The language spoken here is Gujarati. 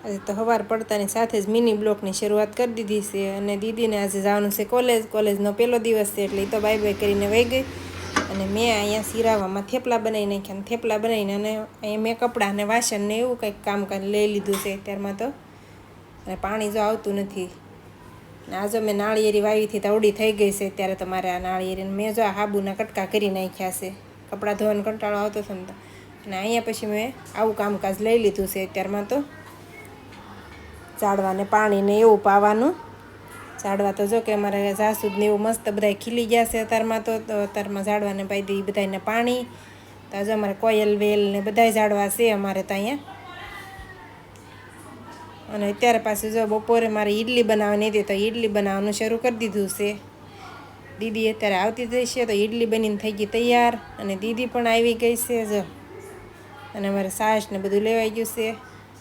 આજે તો સવાર પડતાની સાથે જ મિની બ્લોકની શરૂઆત કરી દીધી છે અને દીદીને આજે જવાનું છે કોલેજનો પહેલો દિવસ છે એટલે એ તો બાય બાય કરીને વહી ગઈ અને મેં અહીંયા સિરાવામાં થેપલા બનાવી નાખ્યા અને થેપલા બનાવીને અને અહીંયા મેં કપડાં અને વાસણ ને એવું કંઈક કામ લઈ લીધું છે ત્યારમાં તો અને પાણી જો આવતું નથી ને આજે મેં નાળિયેરી વાવીથી તવડી થઈ ગઈ છે ત્યારે તમારે આ નાળિયેરીને મેં જો આ હાબુના કટકા કરી નાખ્યા છે કપડાં ધોવાનો કંટાળો આવતો હતો ને અને અહીંયા પછી મેં આવું કામકાજ લઈ લીધું છે ત્યારમાં તો ઝાડવાને પાણીને એવું પાવાનું ઝાડવા તો જો કે અમારે જાસૂદને એવું મસ્ત બધા ખીલી ગયા છે અત્યારમાં તો અત્યારમાં ઝાડવાને પાઈ દઈ બધાને પાણી તો આજે અમારે કોયલ વેલ ને બધા ઝાડવા છે અમારે તો અહીંયા અને અત્યારે પાછું જો બપોરે મારે ઈડલી બનાવવાની હતી તો ઈડલી બનાવવાનું શરૂ કરી દીધું છે દીદી અત્યારે આવતી જશે તો ઈડલી બનીને થઈ ગઈ તૈયાર અને દીદી પણ આવી ગઈ છે જો અને અમારે છાશ ને બધું લેવાઈ ગયું છે